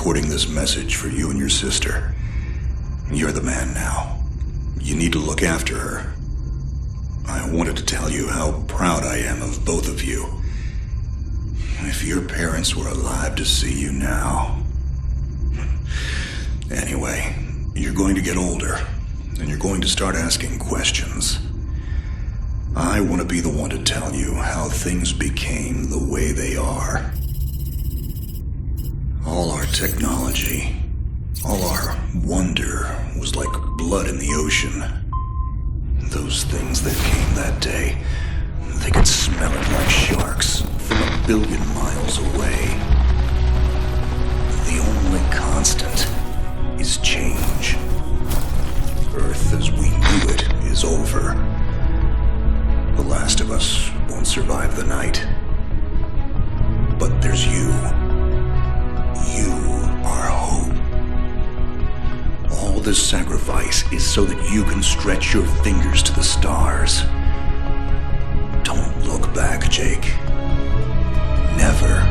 recording this message for you and your sister. You're the man now. You need to look after her. I wanted to tell you how proud I am of both of you. If your parents were alive to see you now. Anyway, you're going to get older, and you're going to start asking questions. I want to be the one to tell you how things became the way they are. All our technology, all our wonder was like blood in the ocean. Those things that came that day, they could smell it like sharks from 1 billion miles away. The only constant is change. Earth as we knew it is over. The last of us won't survive the night. But there's you. You are hope. All this sacrifice is so that you can stretch your fingers to the stars. Don't look back, Jake. Never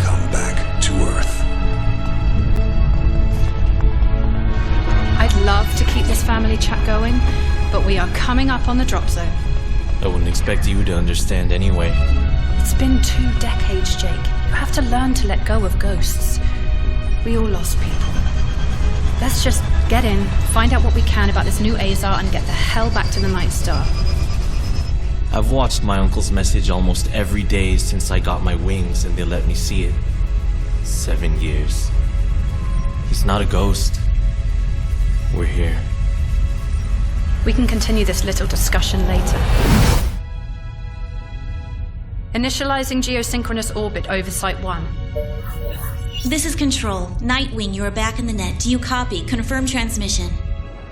come back to Earth. I'd love to keep this family chat going, but we are coming up on the drop zone. I wouldn't expect you to understand anyway. It's been 2 decades, Jake. You have to learn to let go of ghosts. We all lost people. Let's just get in, find out what we can about this new Azar, and get the hell back to the Night Star. I've watched my uncle's message almost every day since I got my wings and they let me see it. 7 years. He's not a ghost. We're here. We can continue this little discussion later. Initializing geosynchronous orbit over Site 1. This is Control. Nightwing, you are back in the net. Do you copy? Confirm transmission.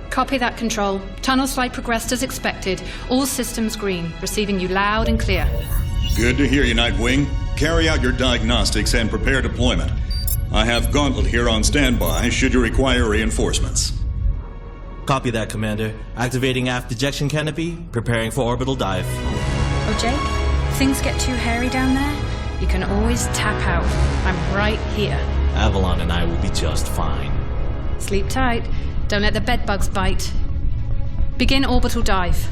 Copy that, Control. Tunnel slide progressed as expected. All systems green. Receiving you loud and clear. Good to hear you, Nightwing. Carry out your diagnostics and prepare deployment. I have Gauntlet here on standby should you require reinforcements. Copy that, Commander. Activating aft ejection canopy, preparing for orbital dive. Oh, Jake? If things get too hairy down there, you can always tap out. I'm right here. Avalon and I will be just fine. Sleep tight. Don't let the bedbugs bite. Begin orbital dive.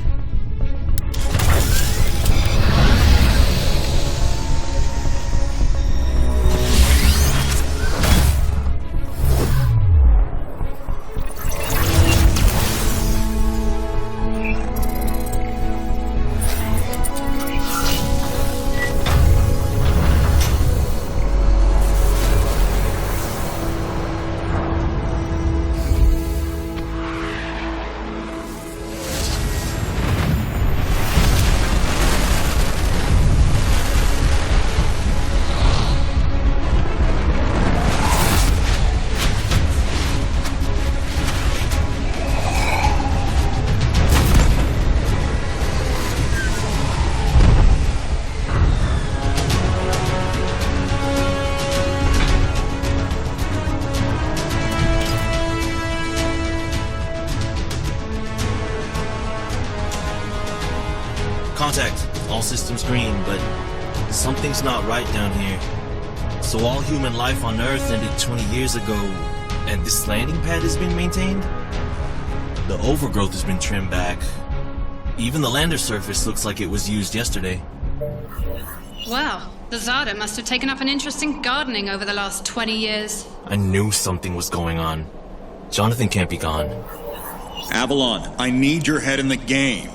Contact. All systems green, but something's not right down here. So all human life on Earth ended 20 years ago, and this landing pad has been maintained? The overgrowth has been trimmed back. Even the lander surface looks like it was used yesterday. Well, the Zada must have taken up an interest in gardening over the last 20 years. I knew something was going on. Jonathan can't be gone. Avalon, I need your head in the game.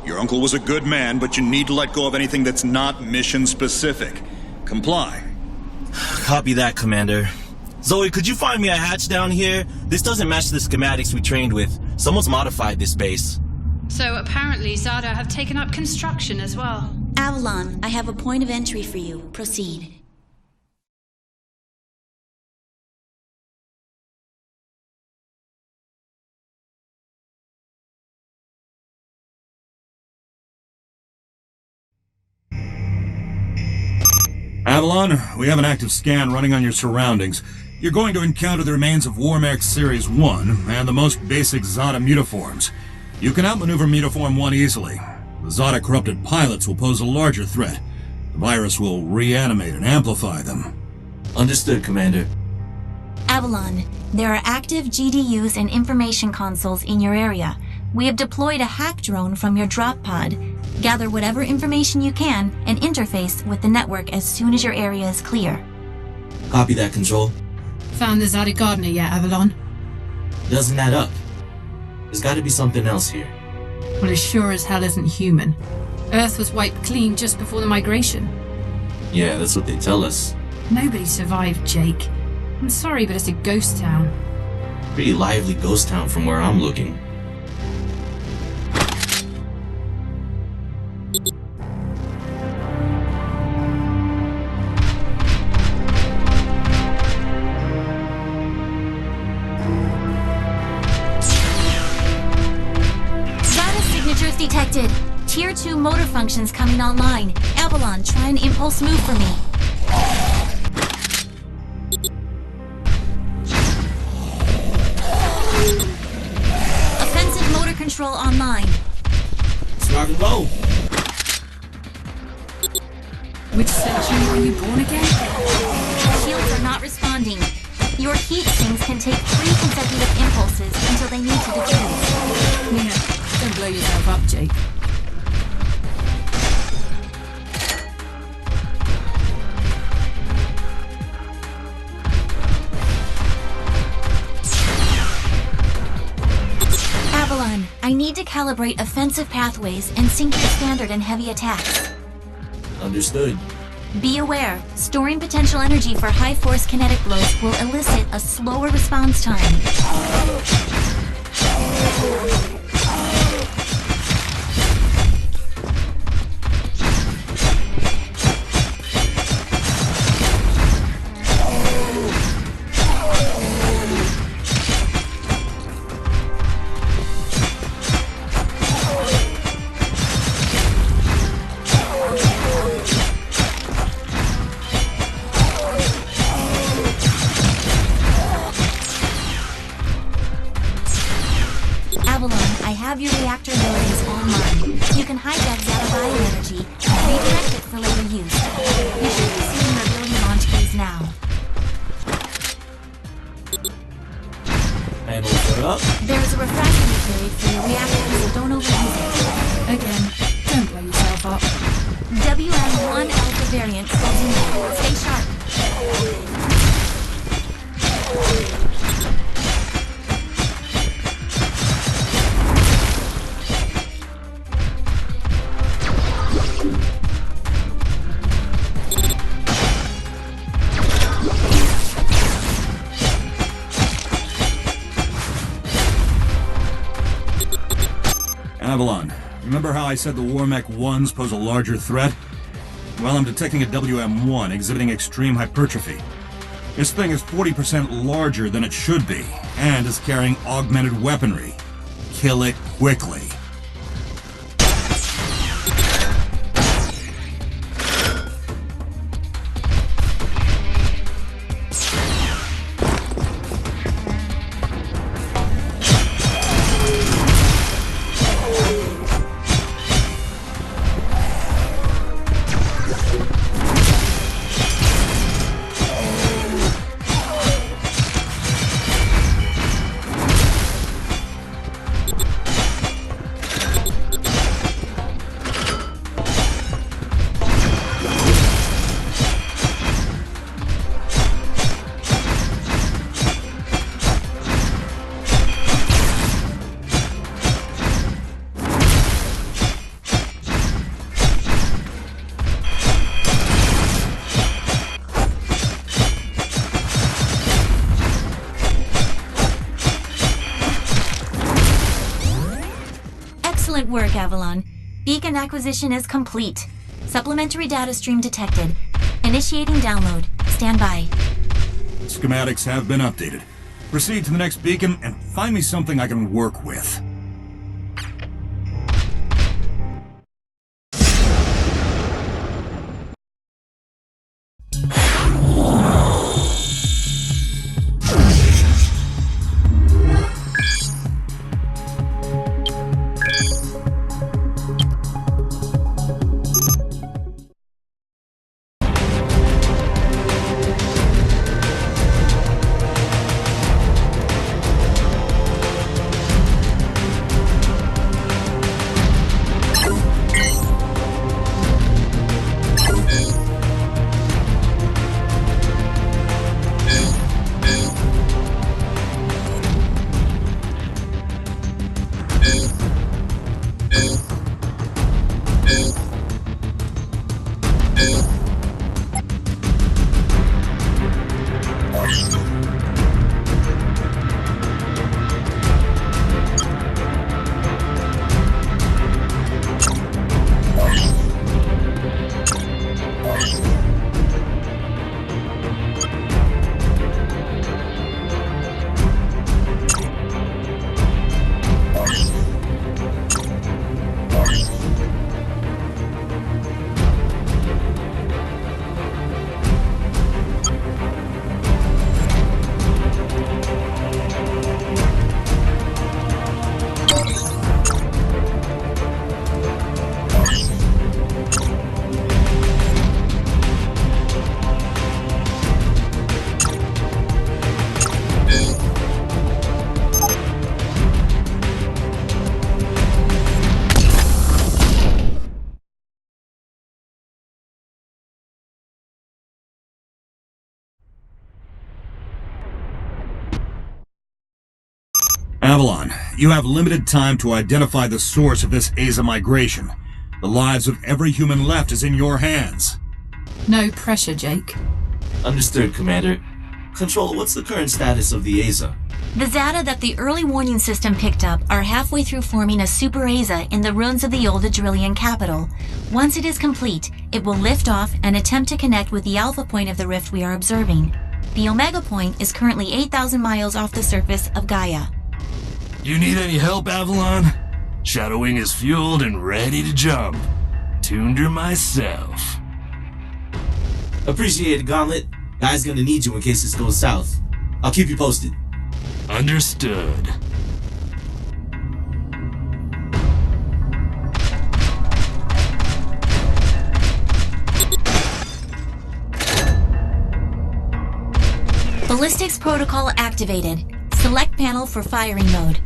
Your uncle was a good man, but you need to let go of anything that's not mission-specific. Comply. Copy that, Commander. Zoe, could you find me a hatch down here? This doesn't match the schematics we trained with. Someone's modified this base. So apparently Zada have taken up construction as well. Avalon, I have a point of entry for you. Proceed. Avalon, we have an active scan running on your surroundings. You're going to encounter the remains of Warmax Series 1 and the most basic Zada mutaforms. You can outmaneuver Mutaform 1 easily. The Zada corrupted pilots will pose a larger threat. The virus will reanimate and amplify them. Understood, Commander. Avalon, there are active GDUs and information consoles in your area. We have deployed a hack drone from your drop pod. Gather whatever information you can and interface with the network as soon as your area is clear. Copy that, Control. Found the Zadi Gardener yet, Avalon? Doesn't add up. There's gotta be something else here. Well, it sure as hell isn't human. Earth was wiped clean just before the migration. Yeah, that's what they tell us. Nobody survived, Jake. I'm sorry, but it's a ghost town. Pretty lively ghost town from where I'm looking. Data signatures detected. Tier 2 motor functions coming online. Avalon, try an impulse move for me. Offensive motor control online. Let's rock and roll. Which century were you born again? Shields are not responding. Your heat sinks can take 3 consecutive impulses until they need to defuse. Yeah, don't blow yourself up, Jake. Avalon, I need to calibrate offensive pathways and sync your standard and heavy attacks. Understood. Be aware, storing potential energy for high-force kinetic blows will elicit a slower response time. Avalon, I have your reactor abilities online. You can hijack Zeta bioenergy and redirect it for later use. You should be seeing your ability launch keys now. Able to put up. There is a refractory period for your reactor, so don't overuse it. Again, don't blow yourself up. WM1 Alpha variant closing in. Stay sharp. Avalon, remember how I said the Warmech 1s pose a larger threat? Well, I'm detecting a WM1 exhibiting extreme hypertrophy. This thing is 40% larger than it should be, and is carrying augmented weaponry. Kill it quickly. Excellent work, Avalon. Beacon acquisition is complete. Supplementary data stream detected. Initiating download. Stand by. Schematics have been updated. Proceed to the next beacon and find me something I can work with. Avalon, you have limited time to identify the source of this Aza migration. The lives of every human left is in your hands. No pressure, Jake. Understood, Commander. Control, what's the current status of the Aza? The Zata that the early warning system picked up are halfway through forming a super Aza in the ruins of the old Adrillian capital. Once it is complete, it will lift off and attempt to connect with the alpha point of the rift we are observing. The Omega point is currently 8,000 miles off the surface of Gaia. You need any help, Avalon? Shadowwing is fueled and ready to jump. Tuned her myself. Appreciate it, Gauntlet. Guy's gonna need you in case this goes south. I'll keep you posted. Understood. Ballistics protocol activated. Select panel for firing mode.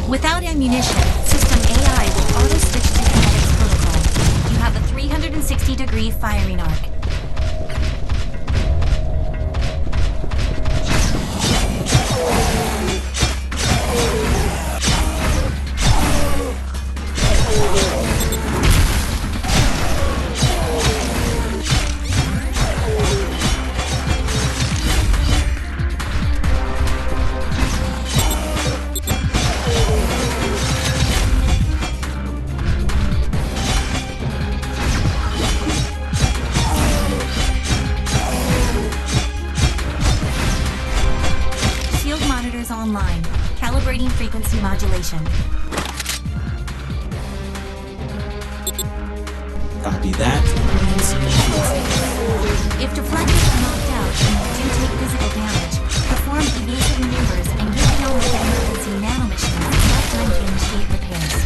Without ammunition, system AI will auto-switch to kinetics protocol. You have a 360-degree firing arc. Online. Calibrating frequency modulation. Copy that. If deflectors are knocked out and you do take physical damage, perform evasive maneuvers and give the emergency nanomachines enough time to initiate repairs.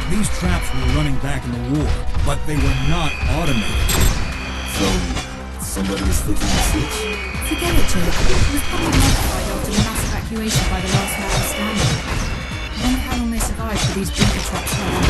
These traps were running back in the war, but they were not automated. So, somebody is flicking the switch? Forget it, Jake. It was probably modified after the mass evacuation by the last man standing. I wonder how long they survived with these bunker traps around.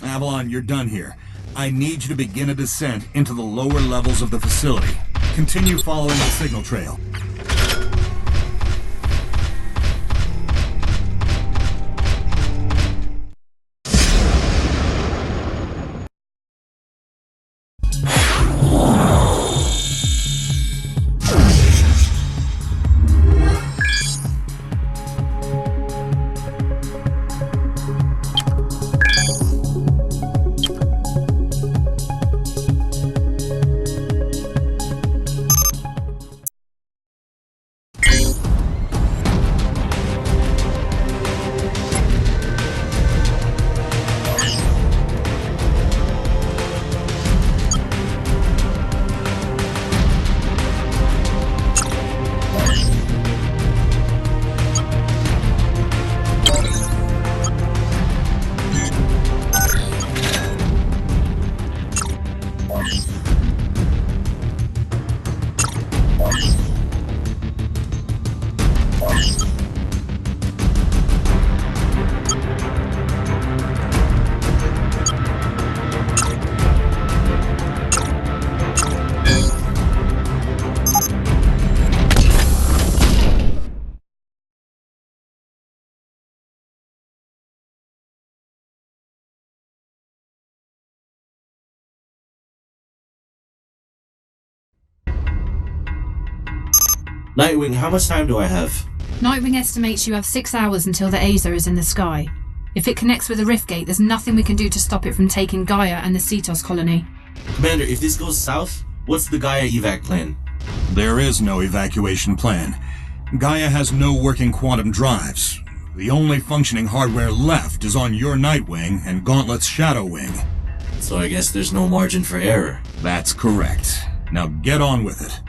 Avalon, you're done here. I need you to begin a descent into the lower levels of the facility. Continue following the signal trail. Nightwing, how much time do I have? Nightwing estimates you have 6 hours until the Azer is in the sky. If it connects with the rift gate, there's nothing we can do to stop it from taking Gaia and the Cetos colony. Commander, if this goes south, what's the Gaia evac plan? There is no evacuation plan. Gaia has no working quantum drives. The only functioning hardware left is on your Nightwing and Gauntlet's Shadow Wing. So I guess there's no margin for error. That's correct. Now get on with it.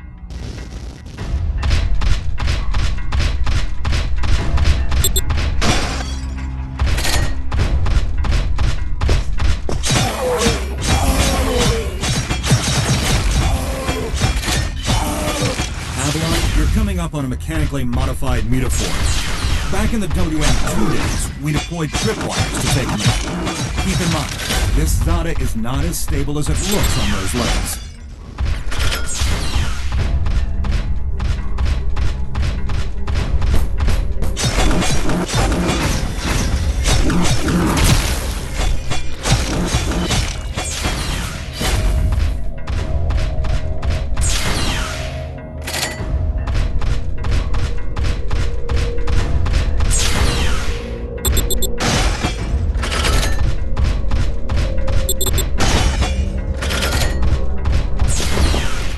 Coming up on a mechanically modified mutaform. Back in the WM2 days, we deployed tripwires to take them out. Keep in mind, this Zada is not as stable as it looks on those legs.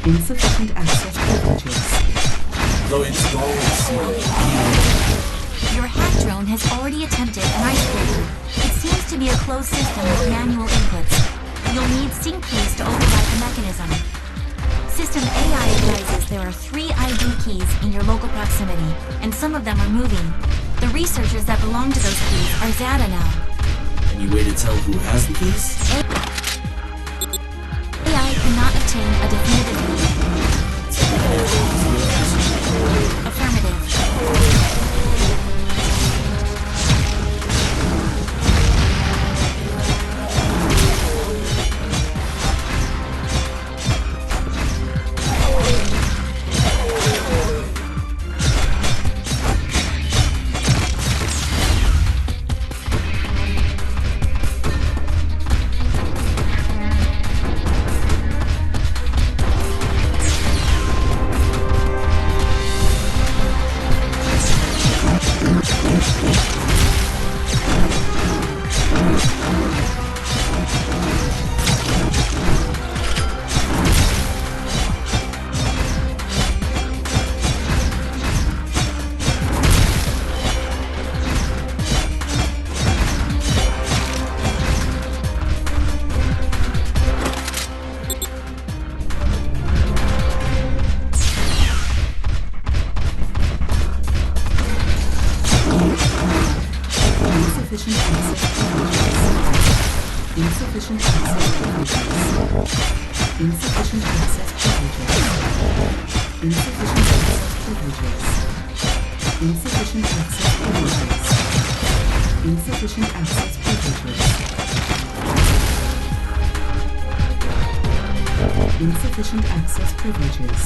Insufficient access privileges. So it's going Your hack drone has already attempted an icebreaker. It seems to be a closed system with manual inputs. You'll need sync keys to override the mechanism. System AI advises there are 3 ID keys in your local proximity, and some of them are moving. The researchers that belong to those keys are Zada now. Any way to tell who has the keys? AI cannot obtain a definitive lead. Affirmative. Insufficient access privileges. Insufficient access privileges. Insufficient access privileges. Insufficient access privileges. Insufficient access privileges. Insufficient access privileges.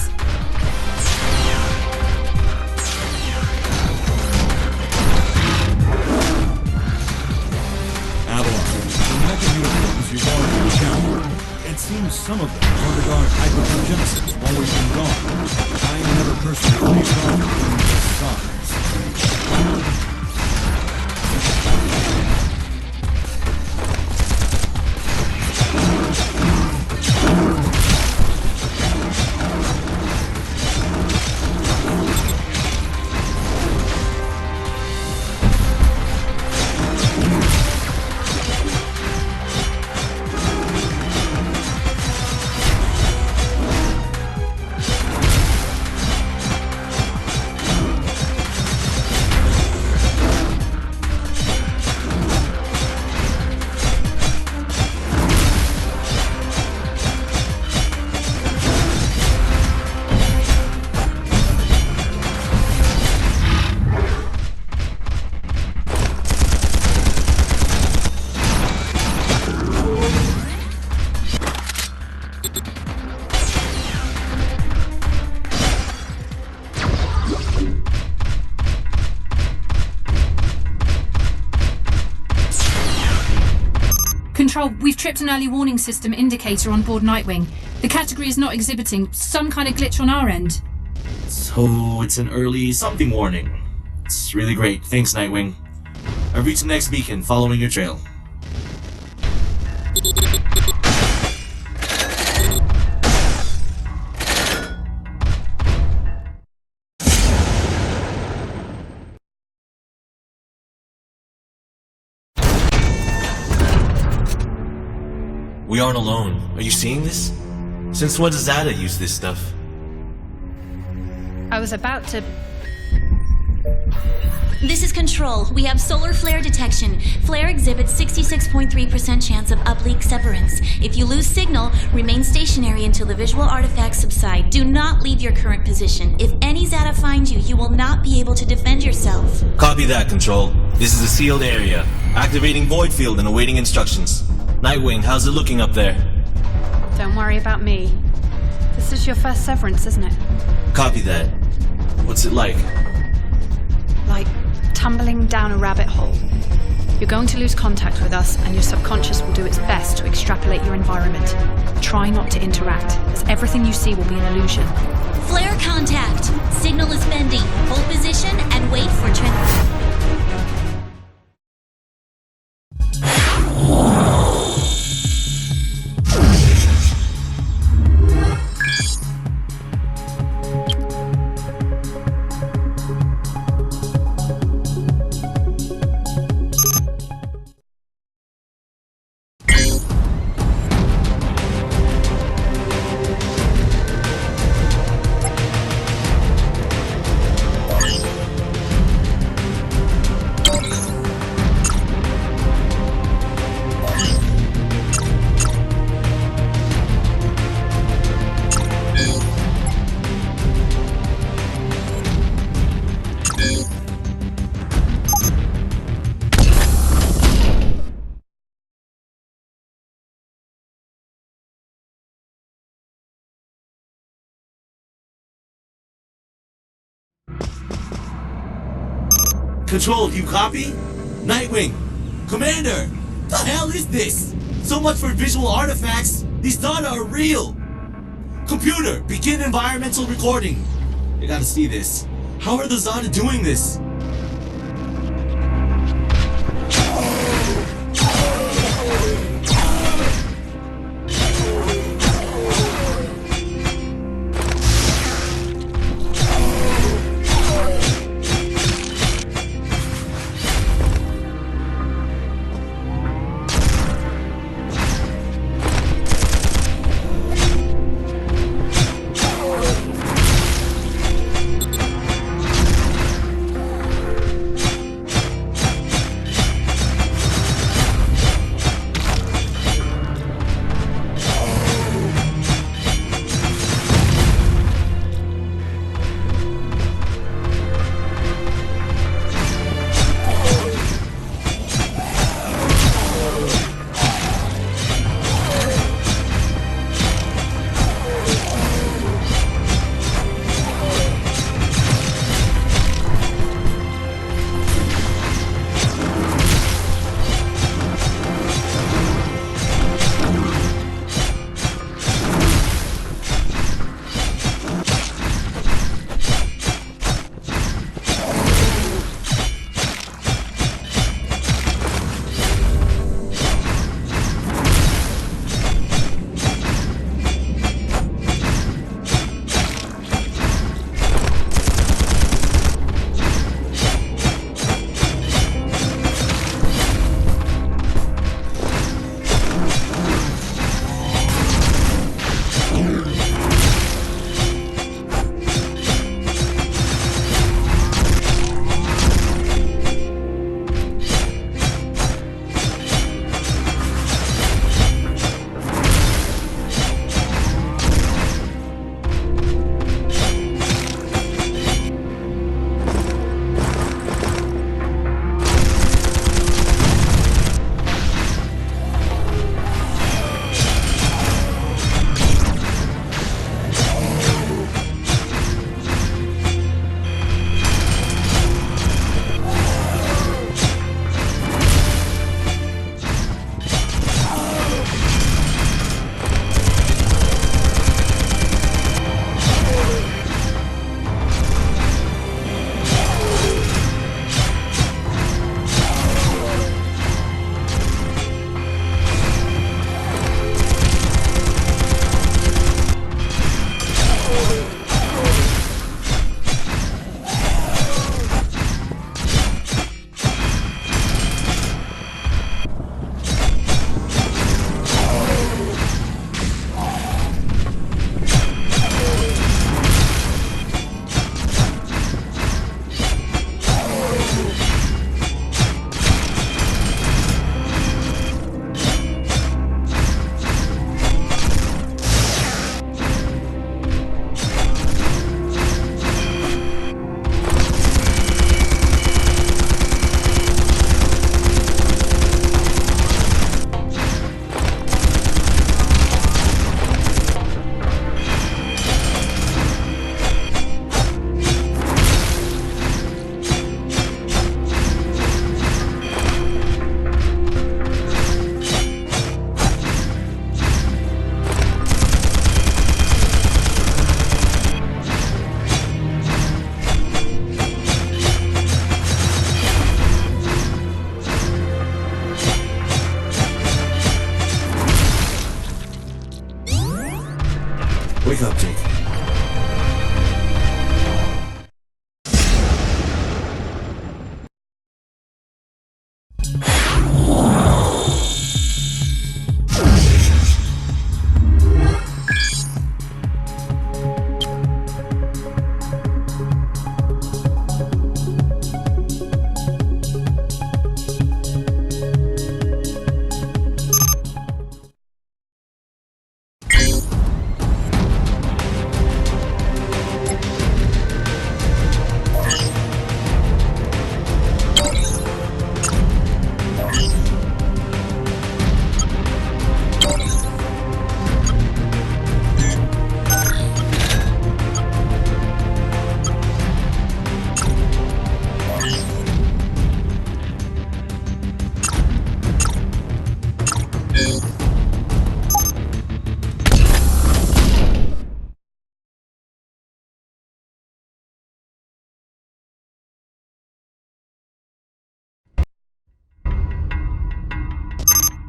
You've already encountered. It seems some of them have undergone hypergenesis while we've been gone. I never personally thought of them this size. Control, we've tripped an early warning system indicator on board Nightwing. The category is not exhibiting some kind of glitch on our end. So it's an early something warning. It's really great. Thanks, Nightwing. I've reached the next beacon, following your trail. We aren't alone. Are you seeing this? Since when does Zada use this stuff? I was about to... This is Control. We have solar flare detection. Flare exhibits 66.3% chance of uplink severance. If you lose signal, remain stationary until the visual artifacts subside. Do not leave your current position. If any Zada finds you, you will not be able to defend yourself. Copy that, Control. This is a sealed area. Activating void field and awaiting instructions. Nightwing, how's it looking up there? Don't worry about me. This is your first severance, isn't it? Copy that. What's it like? Like tumbling down a rabbit hole. You're going to lose contact with us, and your subconscious will do its best to extrapolate your environment. Try not to interact, as everything you see will be an illusion. Flare contact. Signal is bending. Hold position and wait for Control, do you copy? Nightwing! Commander! The hell is this? So much for visual artifacts! These data are real! Computer, begin environmental recording! You gotta see this. How are the Zada doing this?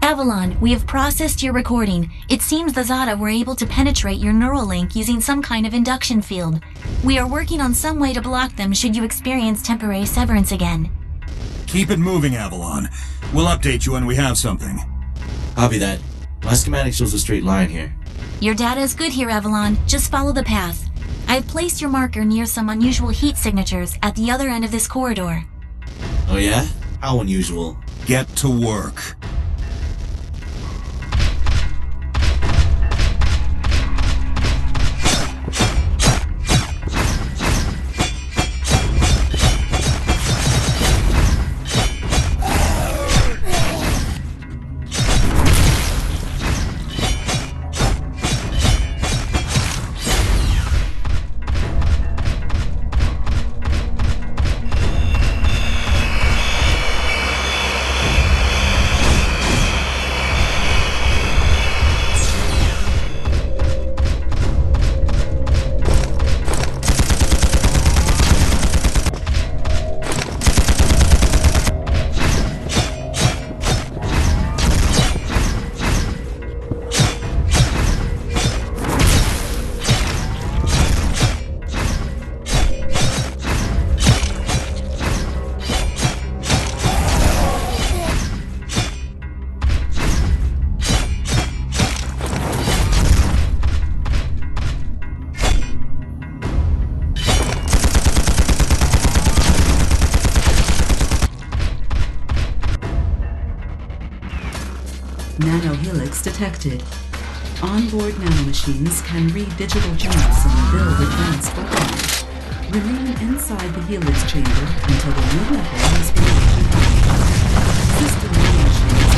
Avalon, we have processed your recording. It seems the Zada were able to penetrate your neural link using some kind of induction field. We are working on some way to block them should you experience temporary severance again. Keep it moving, Avalon. We'll update you when we have something. Copy that. My schematic shows a straight line here. Your data is good here, Avalon. Just follow the path. I have placed your marker near some unusual heat signatures at the other end of this corridor. Oh yeah? How unusual. Get to work. Nanohelix detected. Onboard nanomachines can read digital genes and build advanced weapons. Remain inside the helix chamber until the new weapon has been activated. System nanomachines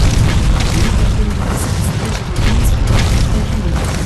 can process digital instruments and chemicals.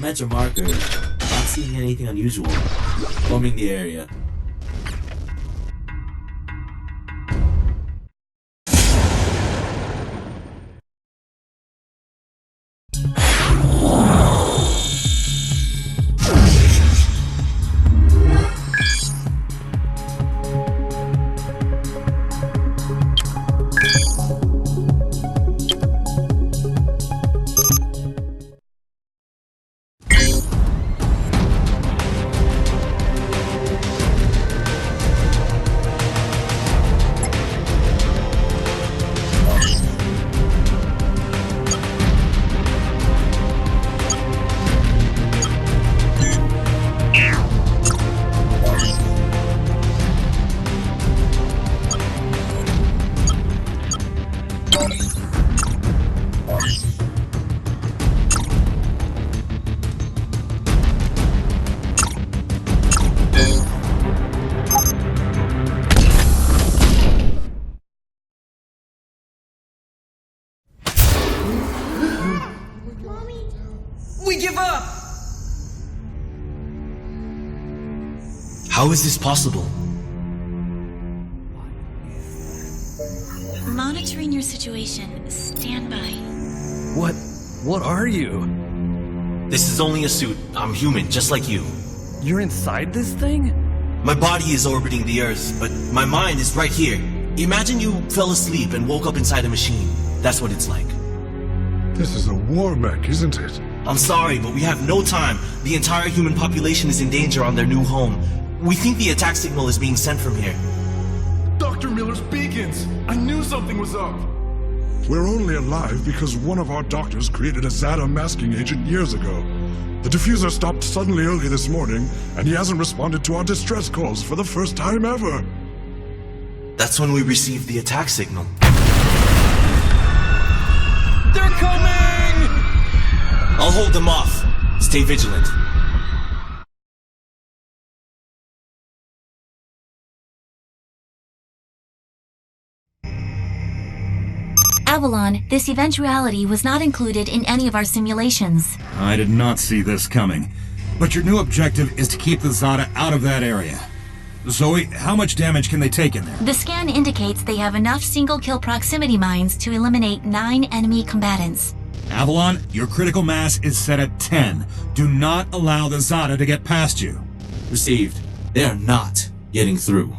Metro marker. Not seeing anything unusual. Roaming the area. We give up! How is this possible? Monitoring your situation. Stand by. What are you? This is only a suit. I'm human, just like you. You're inside this thing? My body is orbiting the Earth, but my mind is right here. Imagine you fell asleep and woke up inside a machine. That's what it's like. This is a war mech, isn't it? I'm sorry, but we have no time. The entire human population is in danger on their new home. We think the attack signal is being sent from here. Dr. Miller's beacons! I knew something was up! We're only alive because one of our doctors created a Zeta masking agent years ago. The diffuser stopped suddenly early this morning, and he hasn't responded to our distress calls for the first time ever. That's when we received the attack signal. They're coming! I'll hold them off. Stay vigilant. Avalon, this eventuality was not included in any of our simulations. I did not see this coming. But your new objective is to keep the Zata out of that area. Zoe, how much damage can they take in there? The scan indicates they have enough single-kill proximity mines to eliminate 9 enemy combatants. Avalon, your critical mass is set at 10. Do not allow the Zata to get past you. Received. They are not getting through.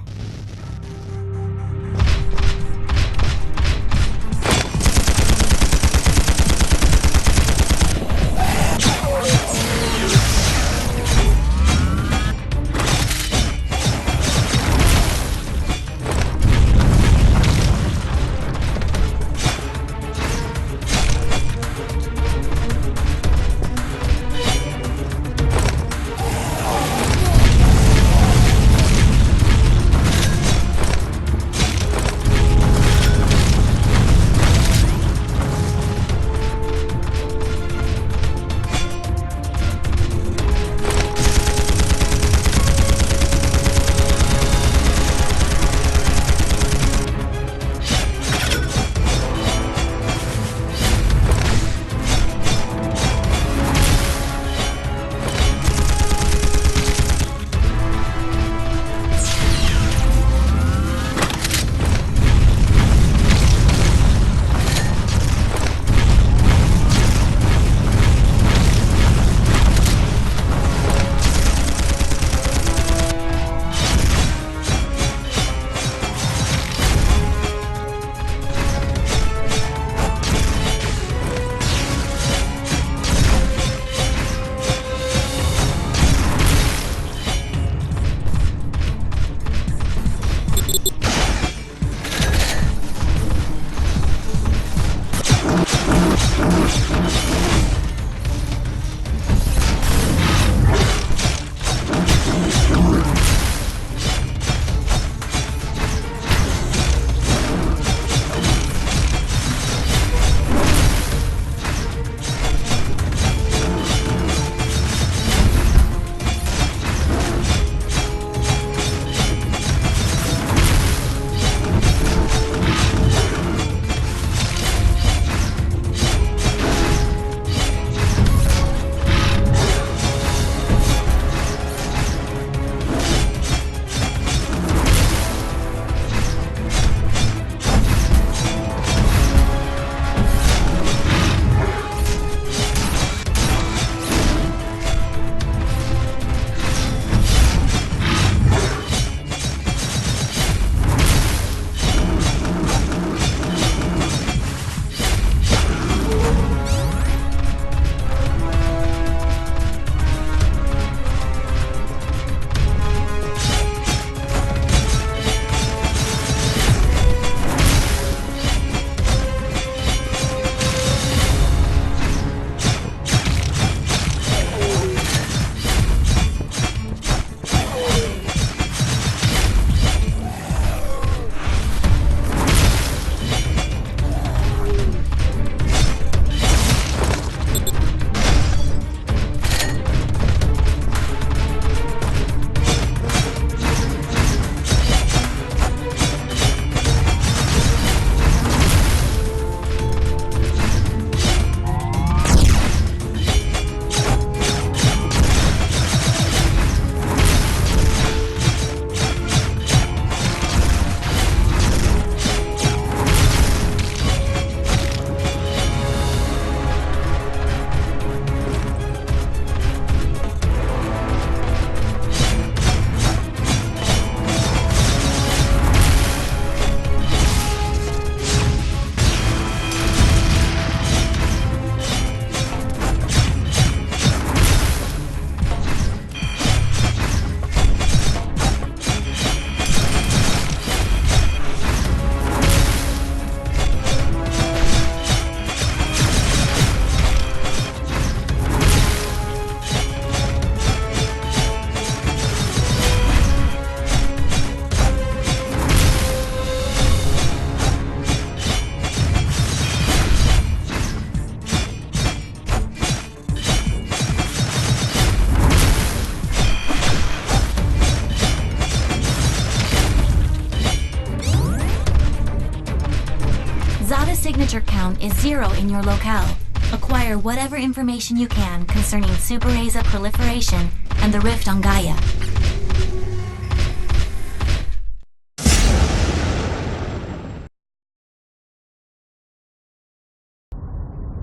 signature count is 0 in your locale. Acquire whatever information you can concerning Super Aza proliferation and the rift on Gaia.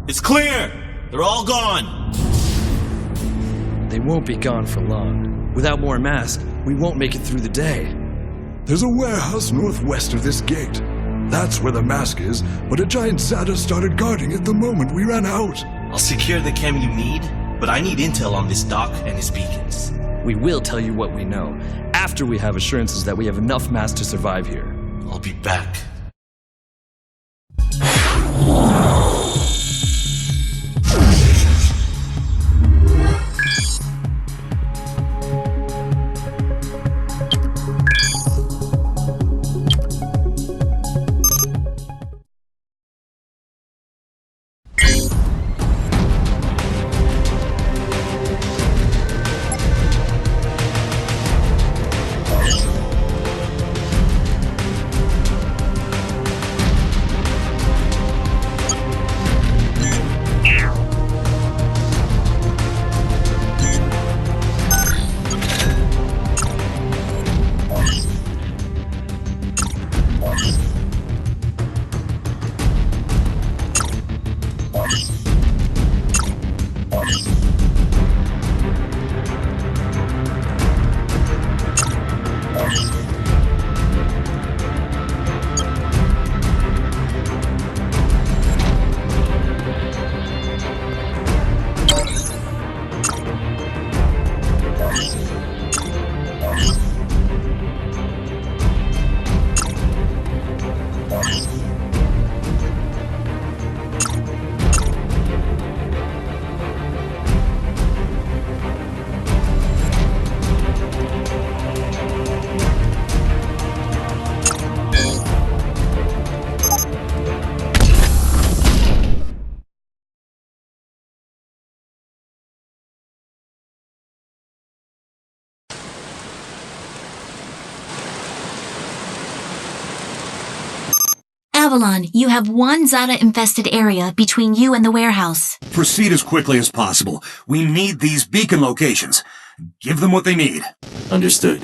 It's clear! They're all gone! They won't be gone for long. Without more masks, we won't make it through the day. There's a warehouse northwest of this gate. That's where the mask is, but a giant Zada started guarding it the moment we ran out. I'll secure the chem you need, but I need intel on this doc and his beacons. We will tell you what we know, after we have assurances that we have enough mass to survive here. I'll be back. Avalon, you have one Zada-infested area between you and the warehouse. Proceed as quickly as possible. We need these beacon locations. Give them what they need. Understood.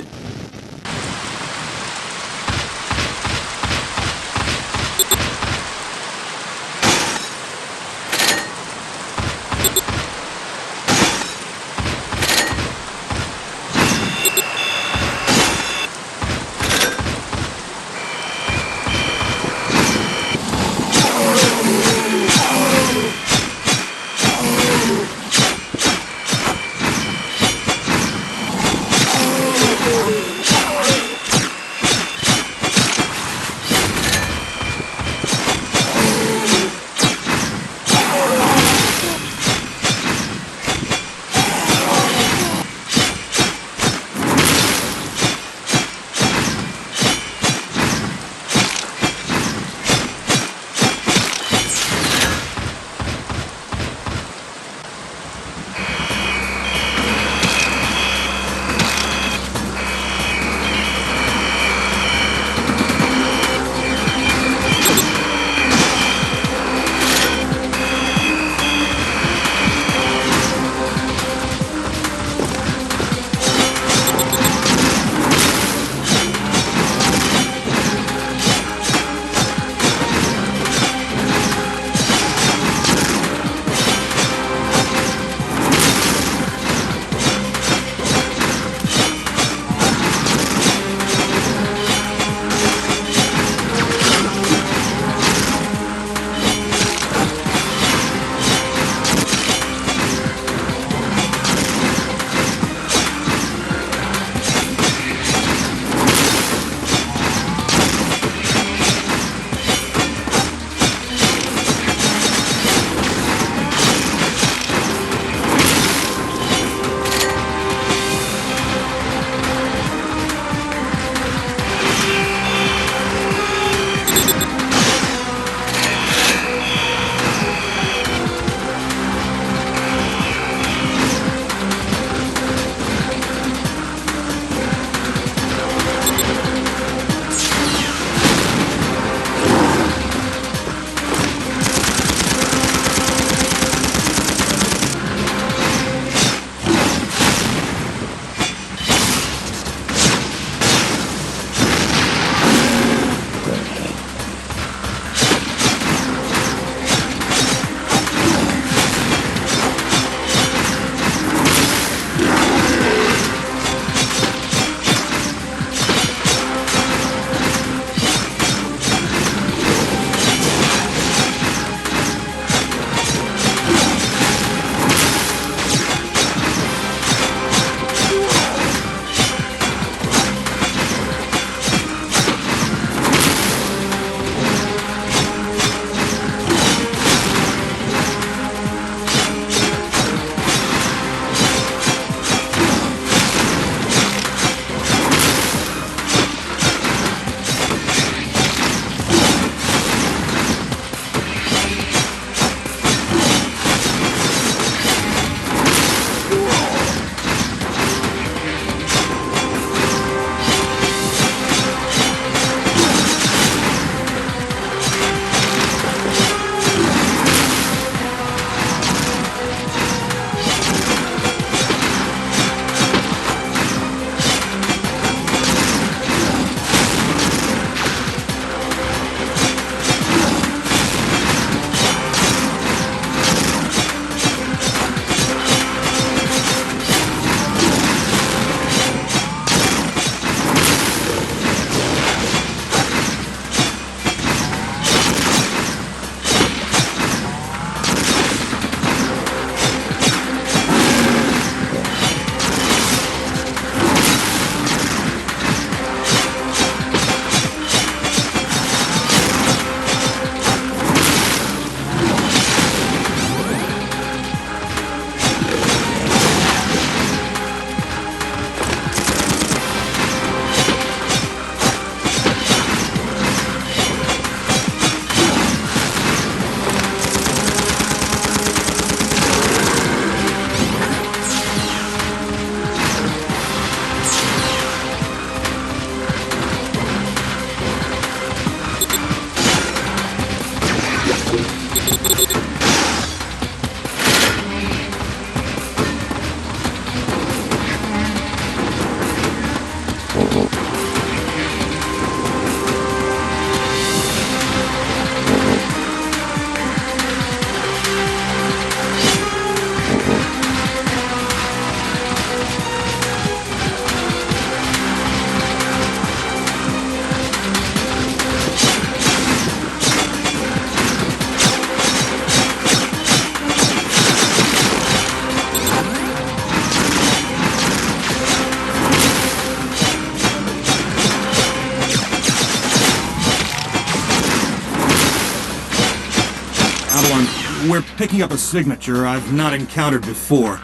we're picking up a signature I've not encountered before.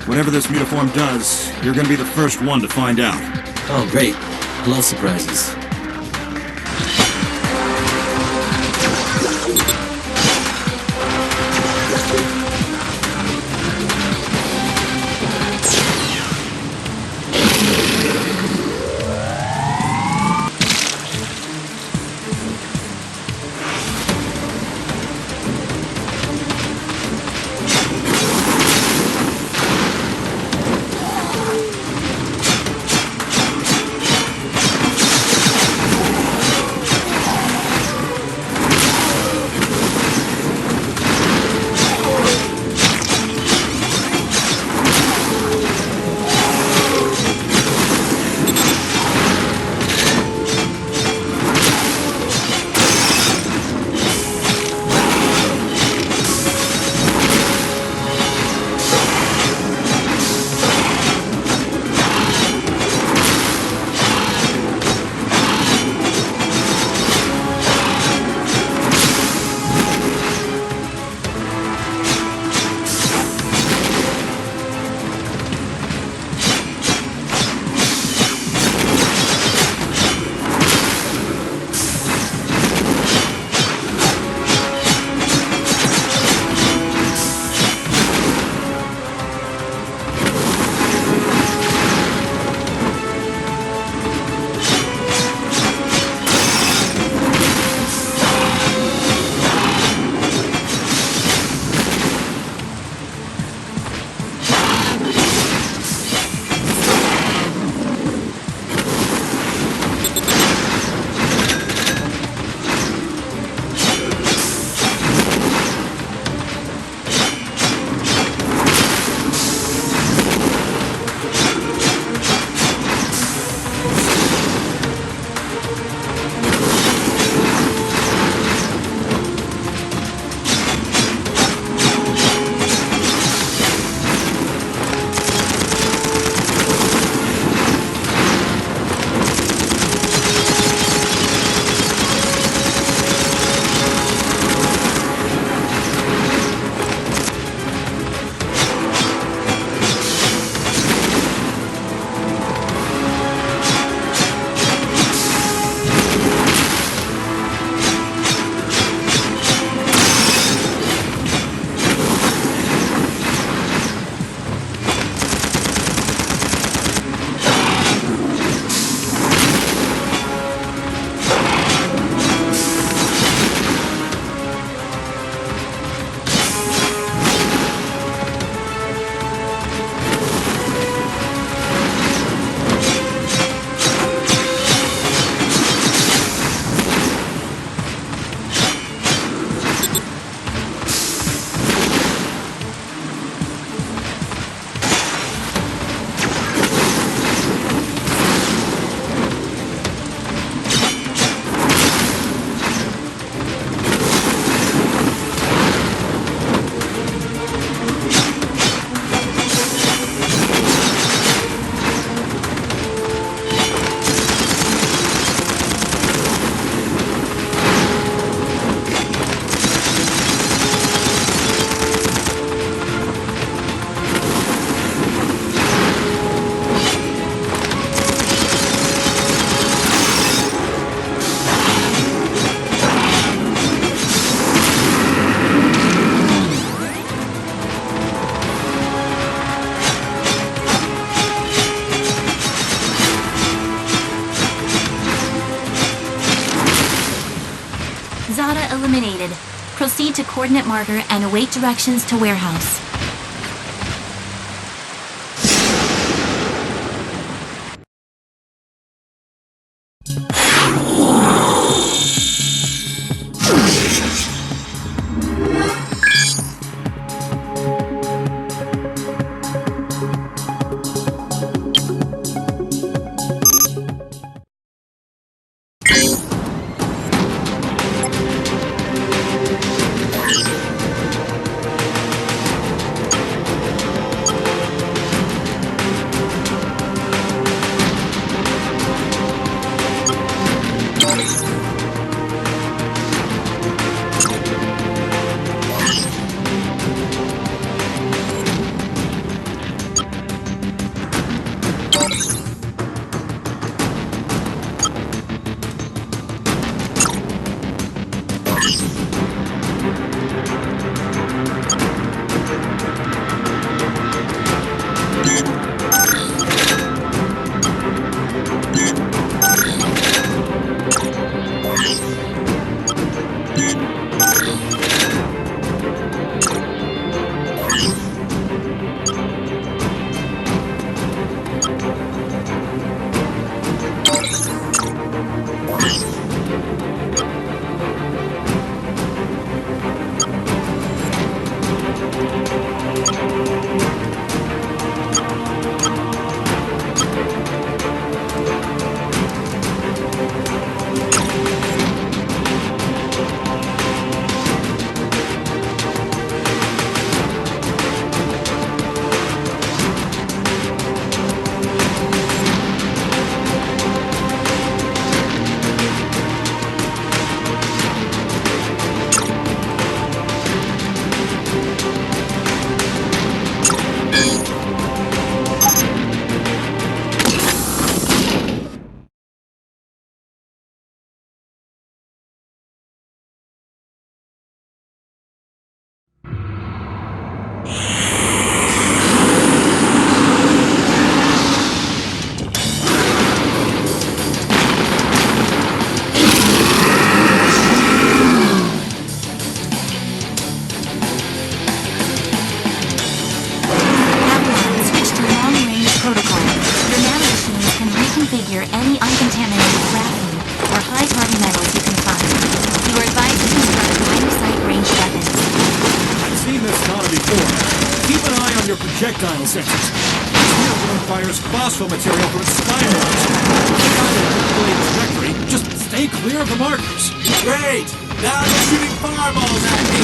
Whatever this mutiform does, you're gonna be the first one to find out. Oh, great. I love surprises. eliminated. Proceed to coordinate marker and await directions to warehouse. Switch to long-range protocol. Your nanomachines can reconfigure any uncontaminated graphene or high-carbon metals you can find. You are advised to construct line-of-sight ranged weapons. I've seen this data before. Keep an eye on your projectile sensors. This new one fires phospho material from its spine lines. If I manipulate the trajectory, just stay clear of the markers. Great! Now they're shooting fireballs at me!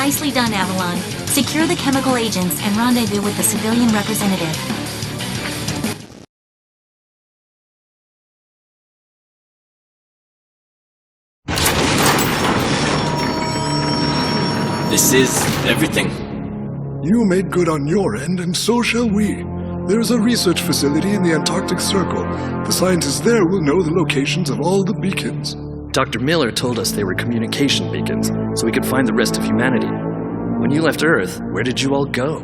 Nicely done, Avalon. Secure the chemical agents and rendezvous with the civilian representative. This is everything. You made good on your end, and so shall we. There is a research facility in the Antarctic Circle. The scientists there will know the locations of all the beacons. Dr. Miller told us they were communication beacons, so we could find the rest of humanity. When you left Earth, where did you all go?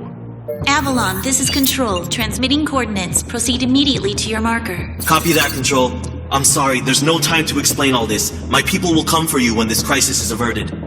Avalon, this is Control. Transmitting coordinates. Proceed immediately to your marker. Copy that, Control. I'm sorry, there's no time to explain all this. My people will come for you when this crisis is averted.